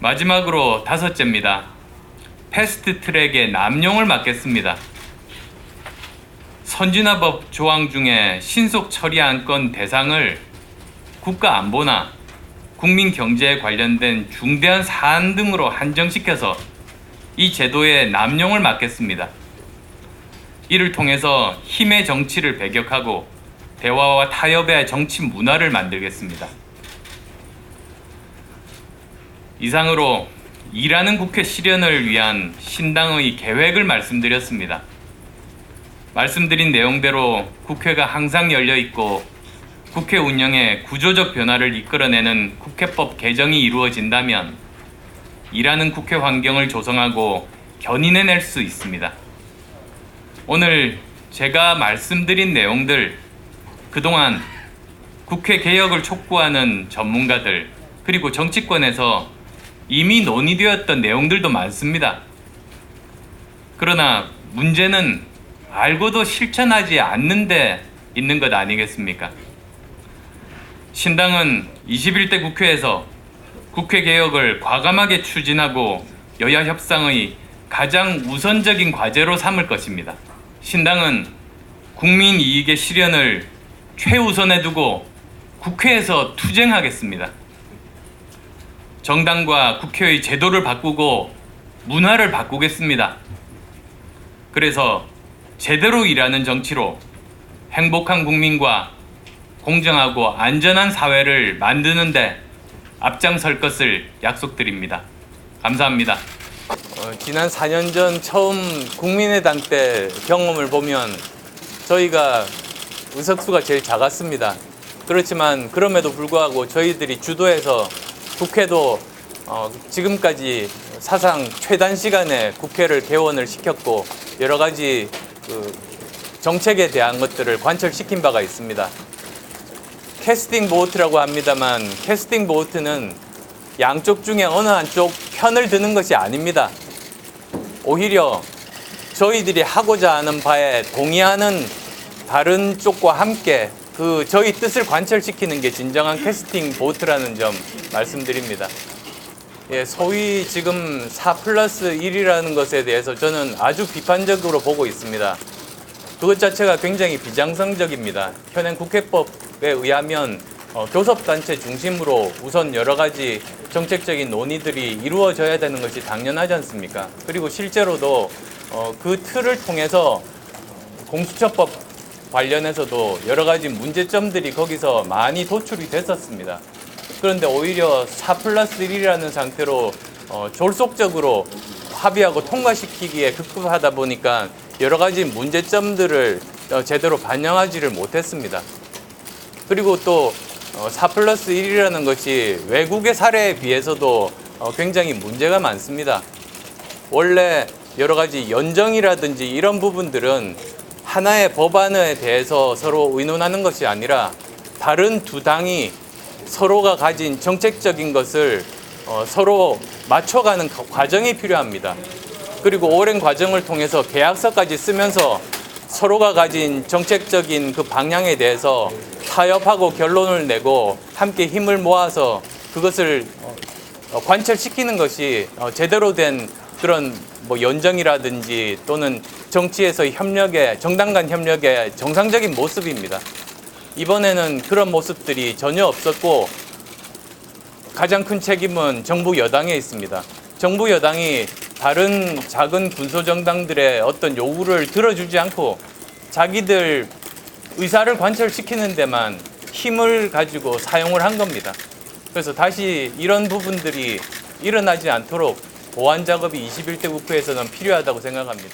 마지막으로 다섯째입니다. 패스트트랙의 남용을 막겠습니다. 선진화법 조항 중에 신속 처리 안건 대상을 국가안보나 국민 경제에 관련된 중대한 사안 등으로 한정시켜서 이 제도의 남용을 막겠습니다. 이를 통해서 힘의 정치를 배격하고 대화와 타협의 정치 문화를 만들겠습니다. 이상으로 일하는 국회 실현을 위한 신당의 계획을 말씀드렸습니다. 말씀드린 내용대로 국회가 항상 열려 있고 국회 운영의 구조적 변화를 이끌어내는 국회법 개정이 이루어진다면 일하는 국회 환경을 조성하고 견인해낼 수 있습니다. 오늘 제가 말씀드린 내용들, 그동안 국회 개혁을 촉구하는 전문가들 그리고 정치권에서 이미 논의되었던 내용들도 많습니다. 그러나 문제는 알고도 실천하지 않는 데 있는 것 아니겠습니까? 신당은 21대 국회에서 국회 개혁을 과감하게 추진하고 여야 협상의 가장 우선적인 과제로 삼을 것입니다. 신당은 국민 이익의 실현을 최우선에 두고 국회에서 투쟁하겠습니다. 정당과 국회의 제도를 바꾸고 문화를 바꾸겠습니다. 그래서 제대로 일하는 정치로 행복한 국민과 공정하고 안전한 사회를 만드는데 앞장설 것을 약속드립니다. 감사합니다. 지난 4년 전 처음 국민의당 때 경험을 보면 저희가 의석수가 제일 작았습니다. 그렇지만 그럼에도 불구하고 저희들이 주도해서 국회도 지금까지 사상 최단 시간에 국회를 개원을 시켰고 여러 가지 정책에 대한 것들을 관철시킨 바가 있습니다. 캐스팅 보트라고 합니다만 캐스팅 보트는 양쪽 중에 어느 한쪽 편을 드는 것이 아닙니다. 오히려 저희들이 하고자 하는 바에 동의하는 다른 쪽과 함께 저희 뜻을 관철시키는 게 진정한 캐스팅 보트라는 점 말씀드립니다. 예, 소위 지금 4+1이라는 것에 대해서 저는 아주 비판적으로 보고 있습니다. 그것 자체가 굉장히 비정상적입니다. 현행 국회법에 의하면 교섭단체 중심으로 우선 여러 가지 정책적인 논의들이 이루어져야 되는 것이 당연하지 않습니까? 그리고 실제로도 그 틀을 통해서 공수처법 관련해서도 여러 가지 문제점들이 거기서 많이 도출이 됐었습니다. 그런데 오히려 4+1이라는 상태로 졸속적으로 합의하고 통과시키기에 급급하다 보니까 여러 가지 문제점들을 제대로 반영하지를 못했습니다. 그리고 또 4+1이라는 것이 외국의 사례에 비해서도 굉장히 문제가 많습니다. 원래 여러 가지 연정이라든지 이런 부분들은 하나의 법안에 대해서 서로 의논하는 것이 아니라 다른 두 당이 서로가 가진 정책적인 것을 서로 맞춰가는 과정이 필요합니다. 그리고 오랜 과정을 통해서 계약서까지 쓰면서 서로가 가진 정책적인 그 방향에 대해서 타협하고 결론을 내고 함께 힘을 모아서 그것을 관철시키는 것이 제대로 된 그런 연정이라든지 또는 정치에서의 협력의 정당 간 협력의 정상적인 모습입니다. 이번에는 그런 모습들이 전혀 없었고 가장 큰 책임은 정부 여당에 있습니다. 정부 여당이 다른 작은 군소정당들의 어떤 요구를 들어주지 않고 자기들 의사를 관철시키는 데만 힘을 가지고 사용을 한 겁니다. 그래서 다시 이런 부분들이 일어나지 않도록 보완 작업이 21대 국회에서는 필요하다고 생각합니다.